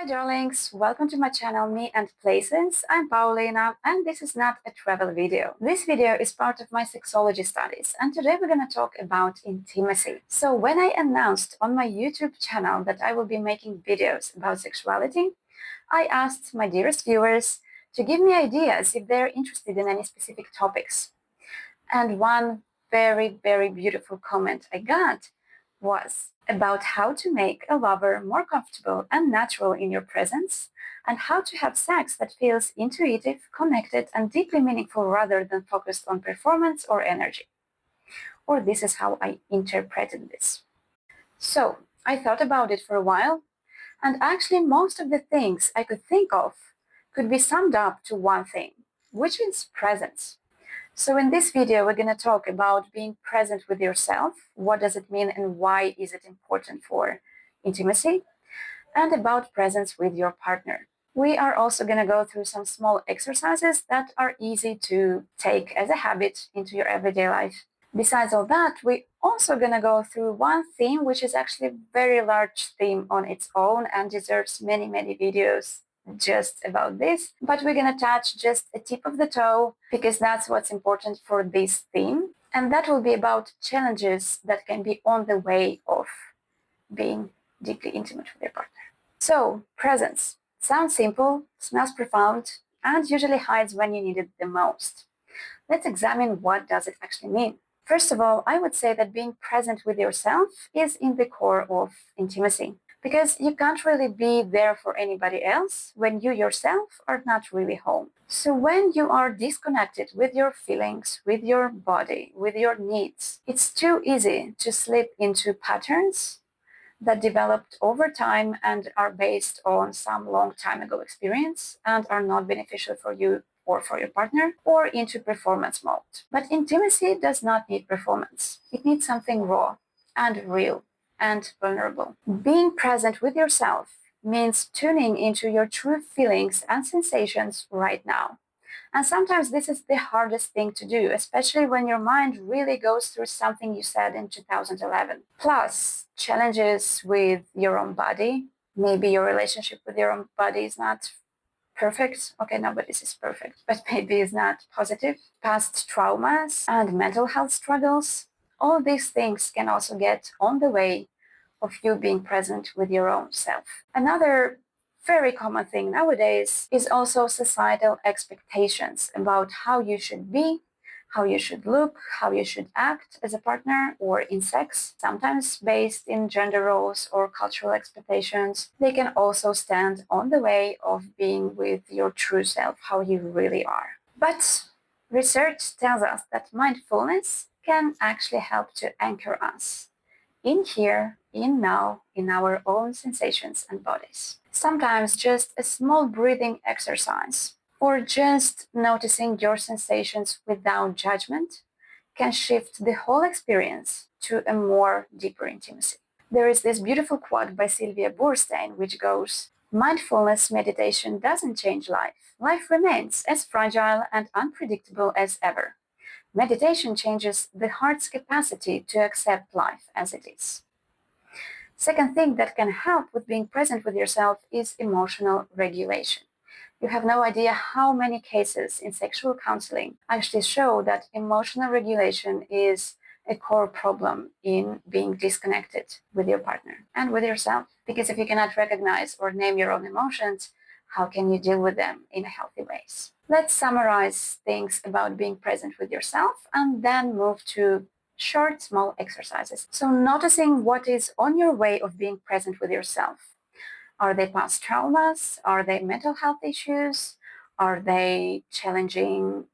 darlings, welcome to my channel Me and Places. I'm Paulina and this is not a travel video. This video is part of my sexology studies and today we're going to talk about intimacy. So when I announced on my YouTube channel that I will be making videos about sexuality, I asked my dearest viewers to give me ideas if they're interested in any specific topics. And one very, very beautiful comment I got was about how to make a lover more comfortable and natural in your presence, and how to have sex that feels intuitive, connected, and deeply meaningful rather than focused on performance or energy. Or this is how I interpreted this. So I thought about it for a while, and actually most of the things I could think of could be summed up to one thing, which is presence. So in this video, we're going to talk about being present with yourself. What does it mean and why is it important for intimacy? And about presence with your partner. We are also going to go through some small exercises that are easy to take as a habit into your everyday life. Besides all that, we're also going to go through one theme, which is actually a very large theme on its own and deserves many, many videos just about this, but we're going to touch just a tip of the toe because that's what's important for this theme, and that will be about challenges that can be on the way of being deeply intimate with your partner. So, presence sounds simple, smells profound, and usually hides when you need it the most. Let's examine what does it actually mean. First of all, I would say that being present with yourself is in the core of intimacy, because you can't really be there for anybody else when you yourself are not really home. So when you are disconnected with your feelings, with your body, with your needs, it's too easy to slip into patterns that developed over time and are based on some long time ago experience and are not beneficial for you or for your partner, or into performance mode. But intimacy does not need performance. It needs something raw and real and vulnerable. Being present with yourself means tuning into your true feelings and sensations right now. And sometimes this is the hardest thing to do, especially when your mind really goes through something you said in 2011. Plus, challenges with your own body. Maybe your relationship with your own body is not perfect. Okay, nobody's is perfect, but maybe it's not positive. Past traumas and mental health struggles. All these things can also get on the way of you being present with your own self. Another very common thing nowadays is also societal expectations about how you should be, how you should look, how you should act as a partner or in sex, sometimes based in gender roles or cultural expectations. They can also stand on the way of being with your true self, how you really are. But research tells us that mindfulness can actually help to anchor us in here, in now, in our own sensations and bodies. Sometimes just a small breathing exercise or just noticing your sensations without judgment can shift the whole experience to a more deeper intimacy. There is this beautiful quote by Sylvia Boorstein which goes, "Mindfulness meditation doesn't change life. Life remains as fragile and unpredictable as ever. Meditation changes the heart's capacity to accept life as it is." Second thing that can help with being present with yourself is emotional regulation. You have no idea how many cases in sexual counseling actually show that emotional regulation is a core problem in being disconnected with your partner and with yourself. Because if you cannot recognize or name your own emotions, how can you deal with them in healthy ways? Let's summarize things about being present with yourself and then move to short, small exercises. So noticing what is on your way of being present with yourself. Are they past traumas? Are they mental health issues? Are they challenging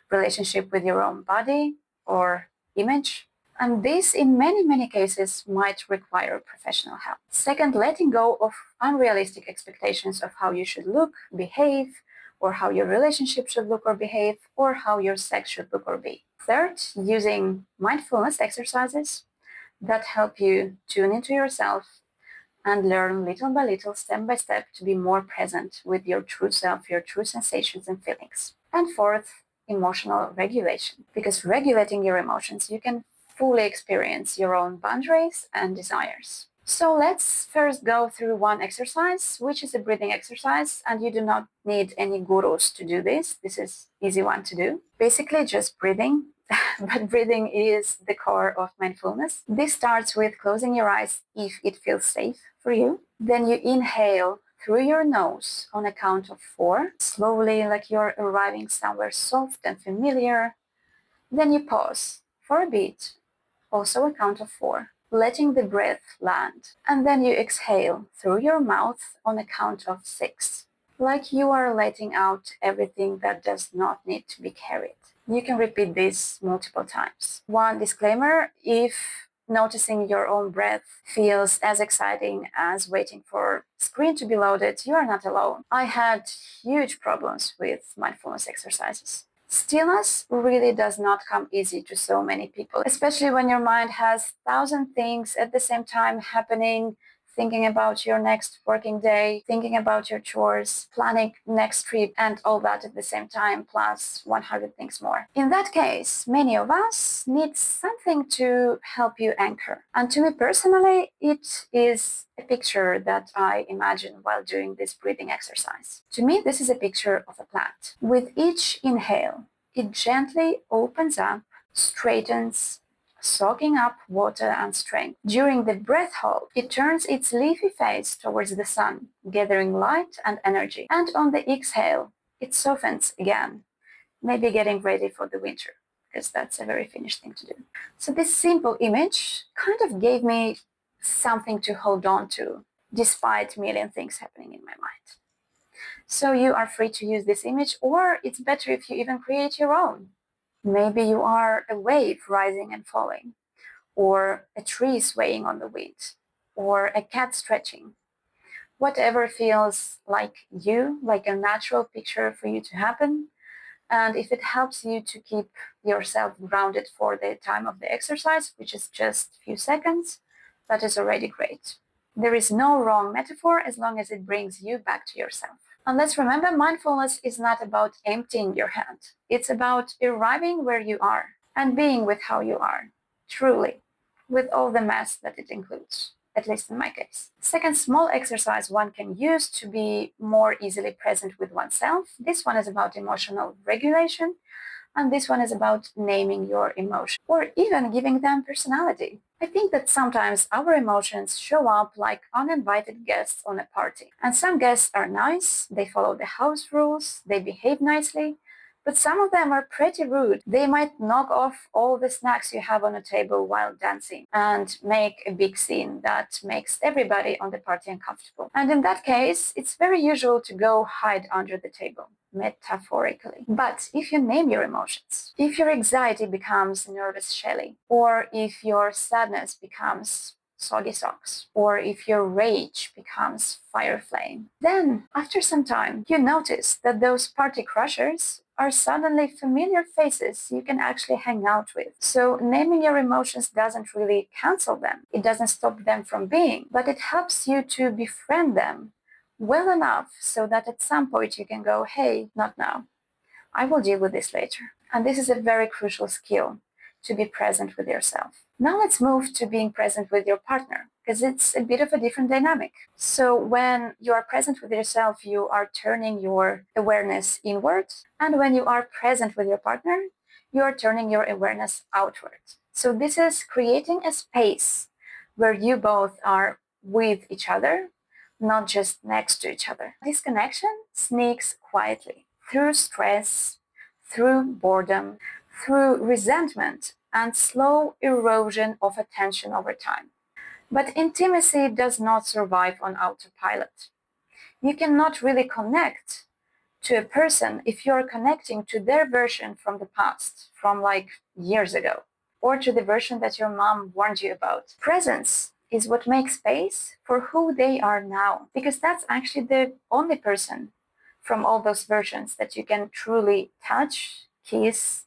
relationship with your own body or image? And this, in many, many cases, might require professional help. Second, letting go of unrealistic expectations of how you should look, behave, or how your relationship should look or behave, or how your sex should look or be. Third, using mindfulness exercises that help you tune into yourself and learn little by little, step by step, to be more present with your true self, your true sensations and feelings. And fourth, emotional regulation. Because regulating your emotions, you can fully experience your own boundaries and desires. So let's first go through one exercise, which is a breathing exercise, and you do not need any gurus to do this. This is easy one to do. Basically just breathing, but breathing is the core of mindfulness. This starts with closing your eyes if it feels safe for you. Then you inhale through your nose on a count of 4, slowly, like you're arriving somewhere soft and familiar. Then you pause for a bit, also a count of 4, letting the breath land. And then you exhale through your mouth on a count of 6, like you are letting out everything that does not need to be carried. You can repeat this multiple times. One disclaimer: if noticing your own breath feels as exciting as waiting for screen to be loaded, you are not alone. I had huge problems with mindfulness exercises. Stillness really does not come easy to so many people, especially when your mind has 1,000 things at the same time happening, thinking about your next working day, thinking about your chores, planning next trip, and all that at the same time, plus 100 things more. In that case, many of us need something to help you anchor. And to me personally, it is a picture that I imagine while doing this breathing exercise. To me, this is a picture of a plant. With each inhale, it gently opens up, straightens, soaking up water and strength. During the breath hold, it turns its leafy face towards the sun, gathering light and energy. And on the exhale, it softens again, maybe getting ready for the winter, because that's a very Finnish thing to do. So this simple image kind of gave me something to hold on to, despite a million things happening in my mind. So you are free to use this image, or it's better if you even create your own. Maybe you are a wave rising and falling, or a tree swaying on the wind, or a cat stretching. Whatever feels like you, like a natural picture for you to happen. And if it helps you to keep yourself grounded for the time of the exercise, which is just a few seconds, that is already great. There is no wrong metaphor as long as it brings you back to yourself. And let's remember, mindfulness is not about emptying your hand. It's about arriving where you are and being with how you are, truly, with all the mess that it includes, at least in my case. Second small exercise one can use to be more easily present with oneself. This one is about emotional regulation, and this one is about naming your emotions, or even giving them personality. I think that sometimes our emotions show up like uninvited guests on a party. And some guests are nice, they follow the house rules, they behave nicely, but some of them are pretty rude. They might knock off all the snacks you have on a table while dancing and make a big scene that makes everybody on the party uncomfortable. And in that case, it's very usual to go hide under the table, metaphorically. But if you name your emotions, if your anxiety becomes nervous Shelley, or if your sadness becomes soggy socks, or if your rage becomes fire flame, then after some time you notice that those party crushers are suddenly familiar faces you can actually hang out with. So naming your emotions doesn't really cancel them. It doesn't stop them from being, but it helps you to befriend them well enough so that at some point you can go, hey, not now. I will deal with this later. And this is a very crucial skill, to be present with yourself. Now let's move to being present with your partner, because it's a bit of a different dynamic. So when you are present with yourself, you are turning your awareness inward. And when you are present with your partner, you are turning your awareness outward. So this is creating a space where you both are with each other, not just next to each other. This connection sneaks quietly through stress, through boredom, through resentment and slow erosion of attention over time. But intimacy does not survive on autopilot. You cannot really connect to a person if you're connecting to their version from the past, from like years ago, or to the version that your mom warned you about. Presence is what makes space for who they are now, because that's actually the only person from all those versions that you can truly touch, kiss,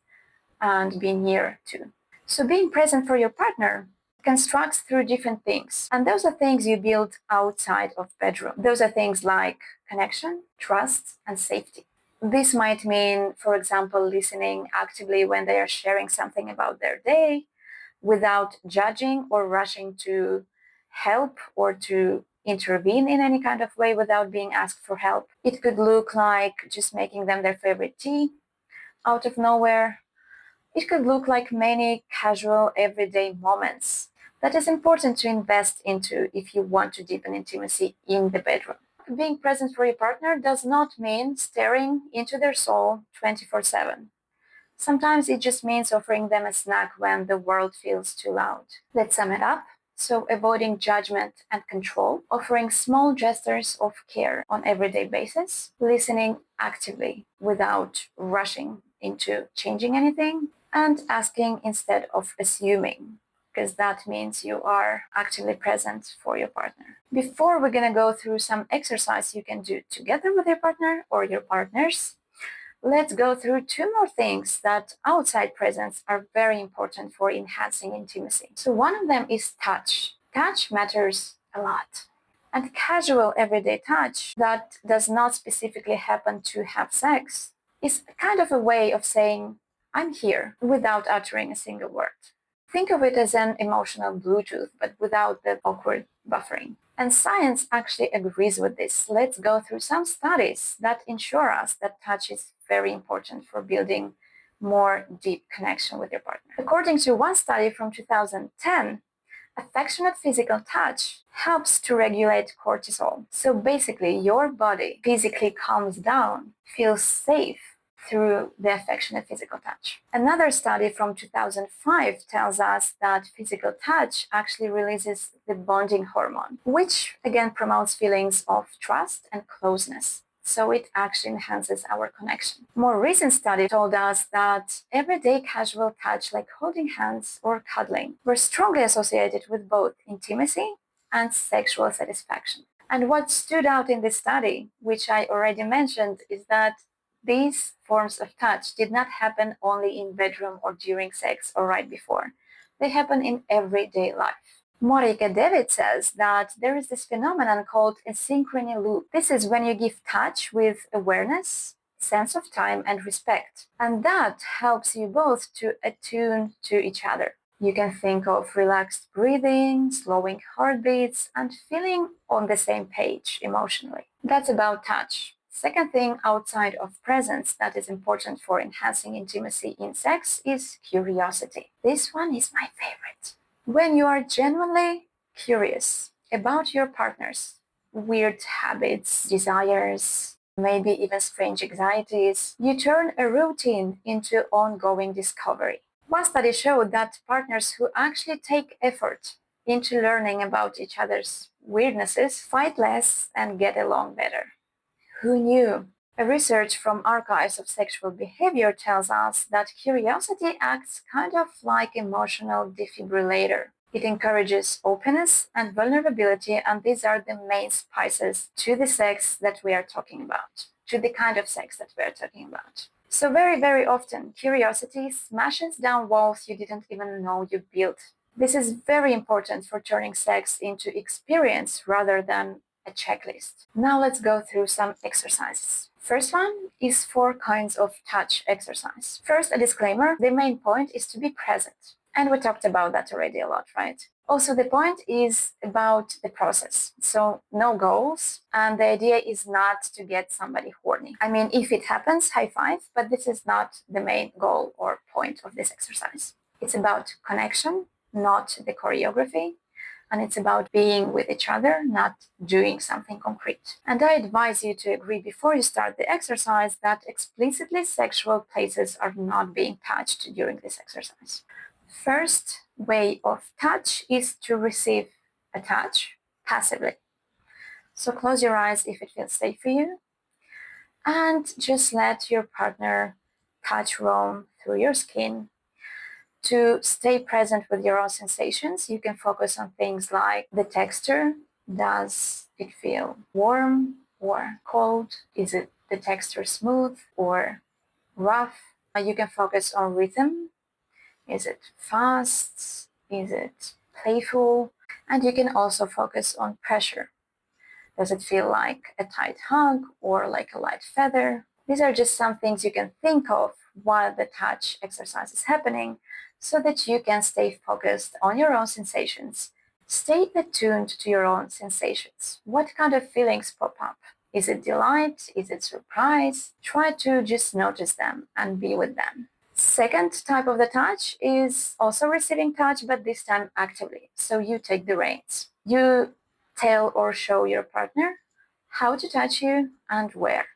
and be near to. So being present for your partner constructs through different things. And those are things you build outside of bedroom. Those are things like connection, trust, and safety. This might mean, for example, listening actively when they are sharing something about their day without judging or rushing to help or to intervene in any kind of way without being asked for help. It could look like just making them their favorite tea out of nowhere. It could look like many casual everyday moments that is important to invest into if you want to deepen intimacy in the bedroom. Being present for your partner does not mean staring into their soul 24/7. Sometimes it just means offering them a snack when the world feels too loud. Let's sum it up. So avoiding judgment and control, offering small gestures of care on everyday basis, listening actively without rushing into changing anything, and asking instead of assuming, because that means you are actively present for your partner. Before we're going to go through some exercise you can do together with your partner or your partners, let's go through two more things that outside presence are very important for enhancing intimacy. So one of them is touch. Touch matters a lot. And casual everyday touch that does not specifically happen to have sex is kind of a way of saying, I'm here, without uttering a single word. Think of it as an emotional Bluetooth, but without the awkward buffering. And science actually agrees with this. Let's go through some studies that ensure us that touch is very important for building more deep connection with your partner. According to one study from 2010, affectionate physical touch helps to regulate cortisol. So basically, your body physically calms down, feels safe through the affectionate physical touch. Another study from 2005 tells us that physical touch actually releases the bonding hormone, which again promotes feelings of trust and closeness. So it actually enhances our connection. More recent study told us that everyday casual touch like holding hands or cuddling were strongly associated with both intimacy and sexual satisfaction. And what stood out in this study, which I already mentioned, is that these forms of touch did not happen only in bedroom or during sex or right before. They happen in everyday life. Morika David says that there is this phenomenon called a synchrony loop. This is when you give touch with awareness, sense of time, and respect. And that helps you both to attune to each other. You can think of relaxed breathing, slowing heartbeats, and feeling on the same page emotionally. That's about touch. Second thing outside of presence that is important for enhancing intimacy in sex is curiosity. This one is my favorite. When you are genuinely curious about your partner's weird habits, desires, maybe even strange anxieties, you turn a routine into ongoing discovery. One study showed that partners who actually take effort into learning about each other's weirdnesses fight less and get along better. Who knew? A research from Archives of Sexual Behavior tells us that curiosity acts kind of like emotional defibrillator. It encourages openness and vulnerability, and these are the main spices to the sex that we are talking about, to the kind of sex that we are talking about. So very, very often, curiosity smashes down walls you didn't even know you built. This is very important for turning sex into experience rather than a checklist. Now let's go through some exercises. First one is 4 kinds of touch exercise. First, a disclaimer, the main point is to be present. And we talked about that already a lot, right? Also, the point is about the process. So no goals. And the idea is not to get somebody horny. I mean, if it happens, high five, but this is not the main goal or point of this exercise. It's about connection, not the choreography. And it's about being with each other, not doing something concrete. And I advise you to agree before you start the exercise that explicitly sexual places are not being touched during this exercise. First way of touch is to receive a touch passively. So close your eyes if it feels safe for you, and just let your partner touch roam through your skin. To stay present with your own sensations, you can focus on things like the texture. Does it feel warm or cold? Is it the texture smooth or rough? You can focus on rhythm. Is it fast? Is it playful? And you can also focus on pressure. Does it feel like a tight hug or like a light feather? These are just some things you can think of while the touch exercise is happening so that you can stay focused on your own sensations, Stay attuned to your own sensations. What kind of feelings pop up? Is it delight? Is it surprise? Try to just notice them and be with them. Second type of the touch is also receiving touch, but this time actively. So you take the reins. You tell or show your partner how to touch you and where.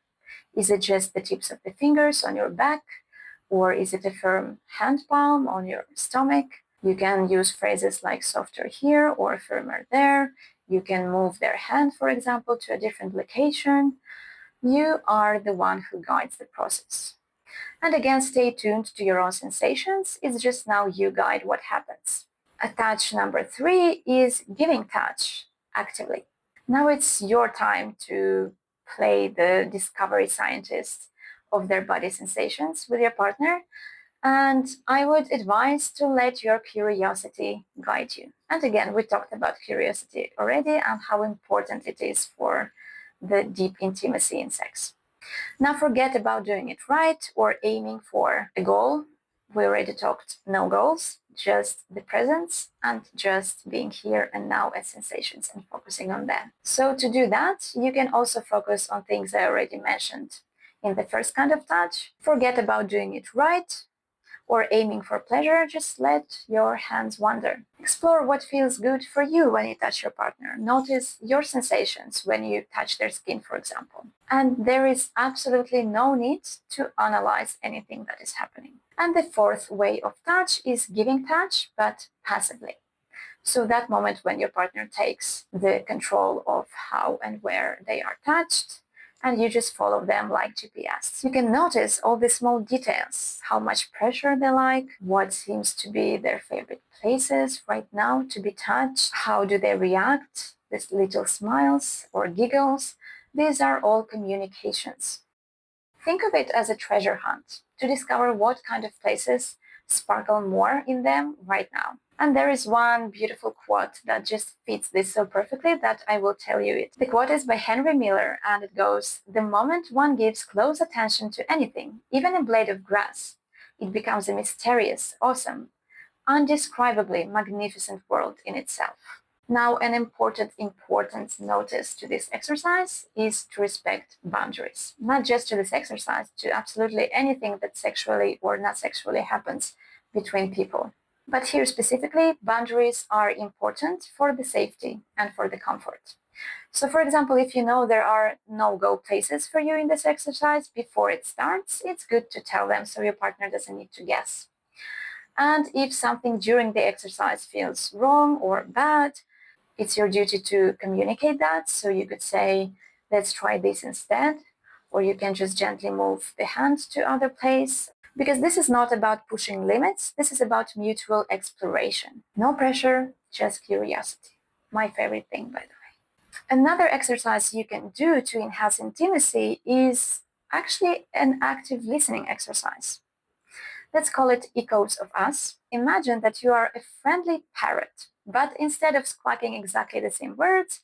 Is it just the tips of the fingers on your back? Or is it a firm hand palm on your stomach? You can use phrases like softer here or firmer there. You can move their hand, for example, to a different location. You are the one who guides the process. And again, stay tuned to your own sensations. It's just now you guide what happens. Touch number 3 is giving touch actively. Now it's your time to play the discovery scientist of their body sensations with your partner. And I would advise to let your curiosity guide you. And again, we talked about curiosity already and how important it is for the deep intimacy in sex. Now forget about doing it right or aiming for a goal. We already talked no goals, just the presence and just being here and now at sensations and focusing on them. So to do that, you can also focus on things I already mentioned in the first kind of touch. Forget about doing it right or aiming for pleasure, just let your hands wander. Explore what feels good for you when you touch your partner. Notice your sensations when you touch their skin, for example. And there is absolutely no need to analyze anything that is happening. And the fourth way of touch is giving touch, but passively. So that moment when your partner takes the control of how and where they are touched, and you just follow them like GPS. You can notice all the small details, how much pressure they like, what seems to be their favorite places right now to be touched, how do they react, these little smiles or giggles. These are all communications. Think of it as a treasure hunt to discover what kind of places sparkle more in them right now. And there is one beautiful quote that just fits this so perfectly that I will tell you it. The quote is by Henry Miller and it goes, "The moment one gives close attention to anything, even a blade of grass, it becomes a mysterious, awesome, indescribably magnificent world in itself." Now, an important notice to this exercise is to respect boundaries. Not just to this exercise, to absolutely anything that sexually or not sexually happens between people. But here specifically, boundaries are important for the safety and for the comfort. So for example, if you know there are no-go places for you in this exercise before it starts, it's good to tell them so your partner doesn't need to guess. And if something during the exercise feels wrong or bad, it's your duty to communicate that. So you could say, let's try this instead, or you can just gently move the hand to other place. Because this is not about pushing limits, this is about mutual exploration. No pressure, just curiosity. My favorite thing, by the way. Another exercise you can do to enhance intimacy is actually an active listening exercise. Let's call it Echoes of Us. Imagine that you are a friendly parrot, but instead of squawking exactly the same words,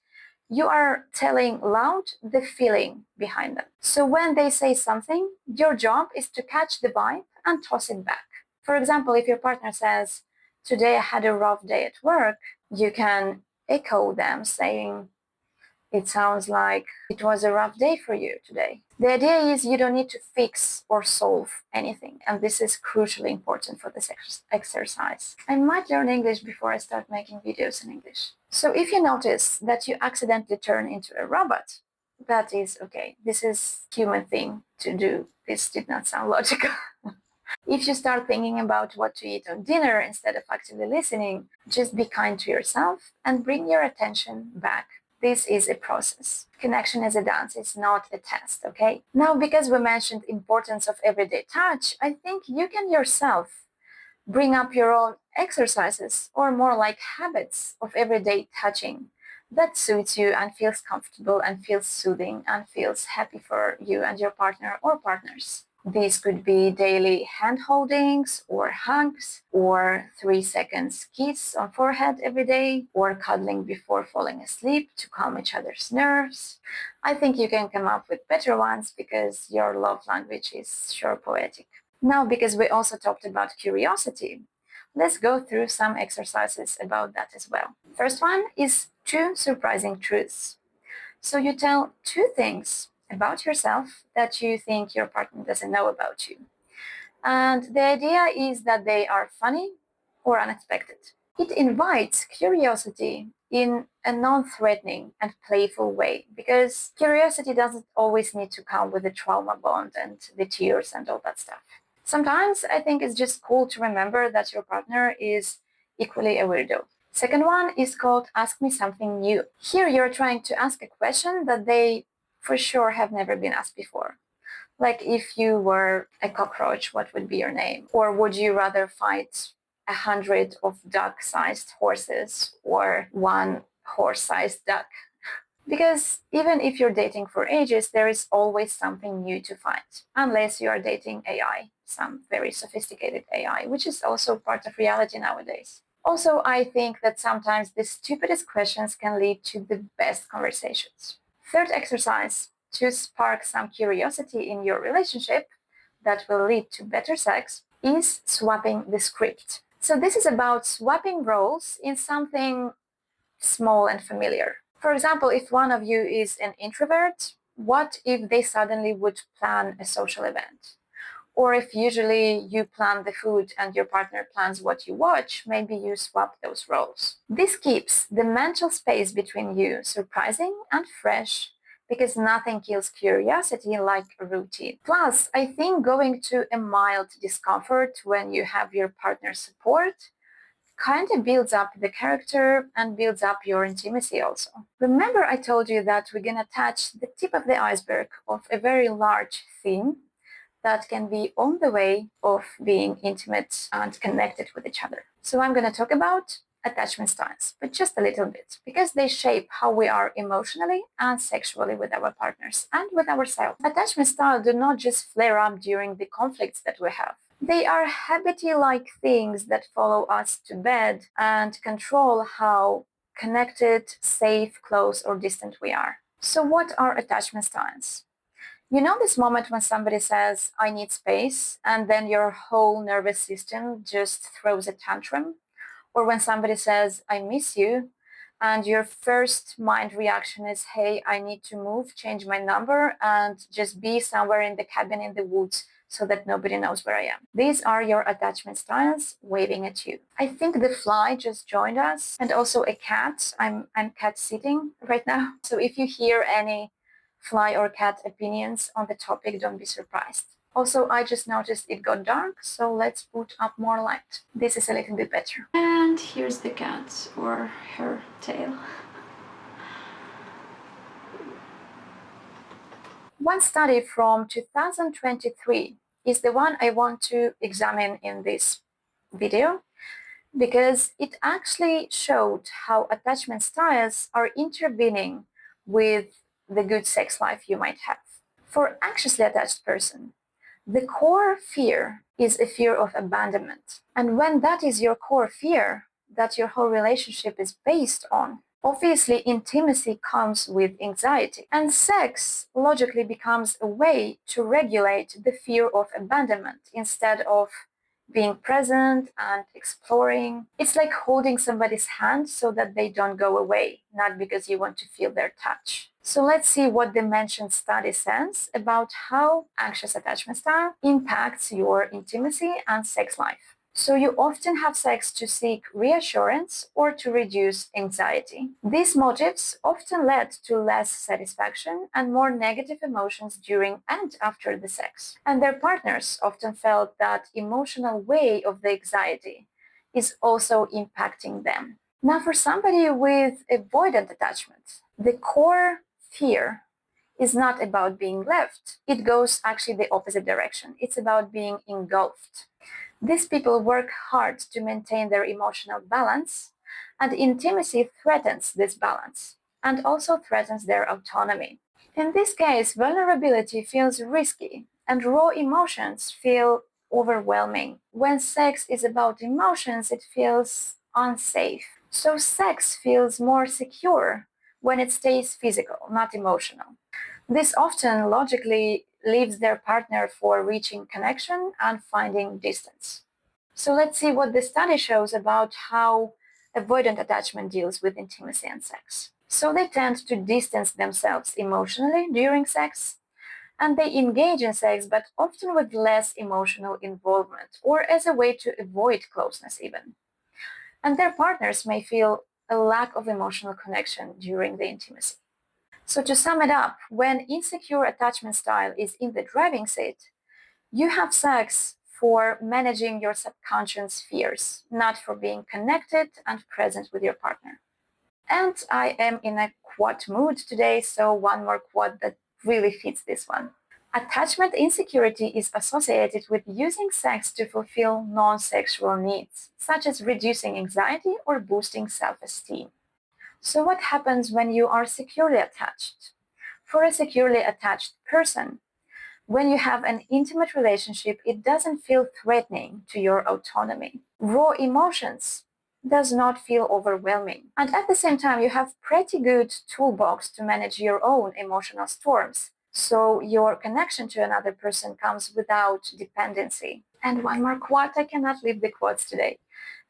you are telling loud the feeling behind them. So when they say something, your job is to catch the vibe and toss it back. For example, if your partner says, "Today I had a rough day at work," you can echo them saying, "It sounds like it was a rough day for you today." The idea is you don't need to fix or solve anything, and this is crucially important for this exercise. I might learn English before I start making videos in English. So if you notice that you accidentally turn into a robot, that is okay. This is a human thing to do. This did not sound logical. If you start thinking about what to eat on dinner instead of actively listening, just be kind to yourself and bring your attention back. This is a process. Connection is a dance, it's not a test, okay? Now, because we mentioned importance of everyday touch, I think you can yourself bring up your own exercises or more like habits of everyday touching that suits you and feels comfortable and feels soothing and feels happy for you and your partner or partners. These could be daily hand holdings or hugs or 3 seconds kiss on forehead every day or cuddling before falling asleep to calm each other's nerves. I think you can come up with better ones because your love language is sure poetic. Now, because we also talked about curiosity, Let's go through some exercises about that as well. First one is 2 surprising truths. So you tell 2 things about yourself that you think your partner doesn't know about you. And the idea is that they are funny or unexpected. It invites curiosity in a non-threatening and playful way, because curiosity doesn't always need to come with the trauma bond and the tears and all that stuff. Sometimes I think it's just cool to remember that your partner is equally a weirdo. Second one is called Ask Me Something New. Here you're trying to ask a question that they for sure have never been asked before. Like, if you were a cockroach, what would be your name? Or would you rather fight 100 of duck-sized horses or 1 horse-sized duck? Because even if you're dating for ages, there is always something new to find, unless you are dating AI, some very sophisticated AI, which is also part of reality nowadays. Also, I think that sometimes the stupidest questions can lead to the best conversations. Third exercise, to spark some curiosity in your relationship that will lead to better sex, is swapping the script. So this is about swapping roles in something small and familiar. For example, if one of you is an introvert, what if they suddenly would plan a social event? Or if usually you plan the food and your partner plans what you watch, maybe you swap those roles. This keeps the mental space between you surprising and fresh, because nothing kills curiosity like a routine. Plus, I think going to a mild discomfort when you have your partner's support kind of builds up the character and builds up your intimacy also. Remember, I told you that we're gonna touch the tip of the iceberg of a very large theme that can be on the way of being intimate and connected with each other. So I'm going to talk about attachment styles, but just a little bit, because they shape how we are emotionally and sexually with our partners and with ourselves. Attachment styles do not just flare up during the conflicts that we have. They are habity-like things that follow us to bed and control how connected, safe, close, or distant we are. So what are attachment styles? You know this moment when somebody says, I need space, and then your whole nervous system just throws a tantrum? Or when somebody says, I miss you, and your first mind reaction is, hey, I need to move, change my number, and just be somewhere in the cabin in the woods so that nobody knows where I am. These are your attachment styles waving at you. I think the fly just joined us, and also a cat. I'm cat sitting right now. So if you hear any fly or cat opinions on the topic, don't be surprised. Also, I just noticed it got dark, so let's put up more light. This is a little bit better. And here's the cat, or her tail. One study from 2023 is the one I want to examine in this video, because it actually showed how attachment styles are intervening with the good sex life you might have. For anxiously attached person, the core fear is a fear of abandonment. And when that is your core fear that your whole relationship is based on, obviously intimacy comes with anxiety. And sex logically becomes a way to regulate the fear of abandonment instead of being present and exploring. It's like holding somebody's hand so that they don't go away, not because you want to feel their touch. So let's see what the mentioned study says about how anxious attachment style impacts your intimacy and sex life. So you often have sex to seek reassurance or to reduce anxiety. These motives often led to less satisfaction and more negative emotions during and after the sex. And their partners often felt that emotional weight of the anxiety is also impacting them. Now, for somebody with avoidant attachment, the core fear is not about being left. It goes actually the opposite direction. It's about being engulfed. These people work hard to maintain their emotional balance, and intimacy threatens this balance and also threatens their autonomy. In this case, vulnerability feels risky and raw emotions feel overwhelming. When sex is about emotions, it feels unsafe. So sex feels more secure when it stays physical, not emotional. This often logically leaves their partner for reaching connection and finding distance. So let's see what the study shows about how avoidant attachment deals with intimacy and sex. So they tend to distance themselves emotionally during sex, and they engage in sex, but often with less emotional involvement or as a way to avoid closeness even. And their partners may feel a lack of emotional connection during the intimacy. So to sum it up, when insecure attachment style is in the driving seat, you have sex for managing your subconscious fears, not for being connected and present with your partner. And I am in a quote mood today, so one more quote that really fits this one. Attachment insecurity is associated with using sex to fulfill non-sexual needs, such as reducing anxiety or boosting self-esteem. So what happens when you are securely attached? For a securely attached person, when you have an intimate relationship, it doesn't feel threatening to your autonomy. Raw emotions does not feel overwhelming. And at the same time, you have pretty good toolbox to manage your own emotional storms. So your connection to another person comes without dependency. And one more quote, I cannot leave the quotes today.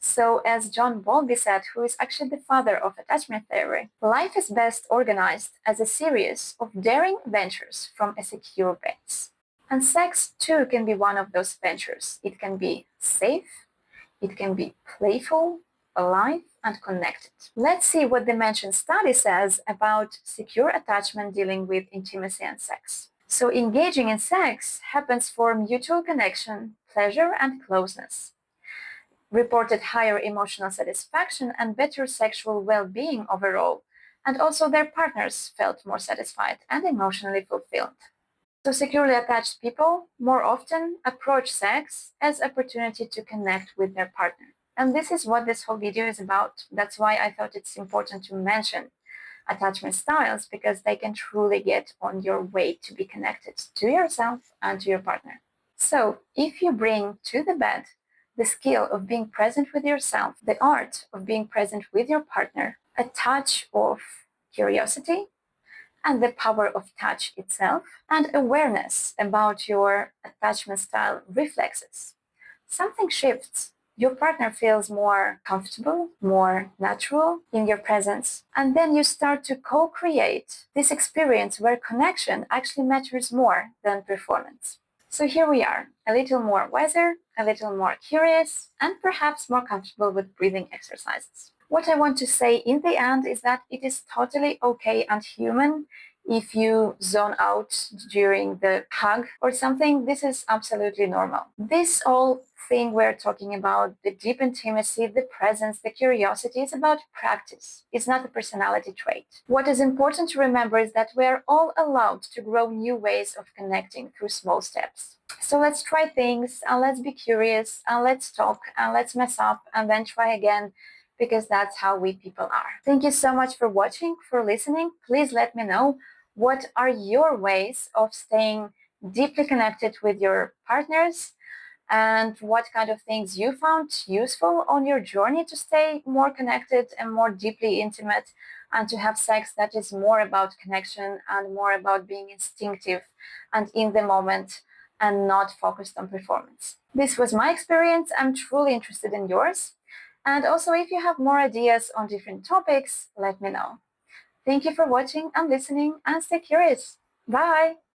So as John Bowlby said, who is actually the father of attachment theory, life is best organized as a series of daring ventures from a secure base. And sex too can be one of those ventures. It can be safe, it can be playful, alive, and connected. Let's see what the mentioned study says about secure attachment dealing with intimacy and sex. So engaging in sex happens for mutual connection, pleasure, and closeness. Reported higher emotional satisfaction and better sexual well-being overall, and also their partners felt more satisfied and emotionally fulfilled. So securely attached people more often approach sex as opportunity to connect with their partner. And this is what this whole video is about. That's why I thought it's important to mention attachment styles, because they can truly get on your way to be connected to yourself and to your partner. So if you bring to the bed the skill of being present with yourself, the art of being present with your partner, a touch of curiosity, and the power of touch itself, and awareness about your attachment style reflexes, something shifts. Your partner feels more comfortable, more natural in your presence. And then you start to co-create this experience where connection actually matters more than performance. So here we are, a little more wiser, a little more curious, and perhaps more comfortable with breathing exercises. What I want to say in the end is that it is totally okay and human if you zone out during the hug or something. This is absolutely normal. This whole thing we're talking about, the deep intimacy, the presence, the curiosity, is about practice. It's not a personality trait. What is important to remember is that we're all allowed to grow new ways of connecting through small steps. So let's try things, and let's be curious, and let's talk, and let's mess up, and then try again, because that's how we people are. Thank you so much for watching, for listening. Please let me know what are your ways of staying deeply connected with your partners, and what kind of things you found useful on your journey to stay more connected and more deeply intimate, and to have sex that is more about connection and more about being instinctive and in the moment and not focused on performance. This was my experience. I'm truly interested in yours. And also, if you have more ideas on different topics, let me know. Thank you for watching and listening, and stay curious. Bye!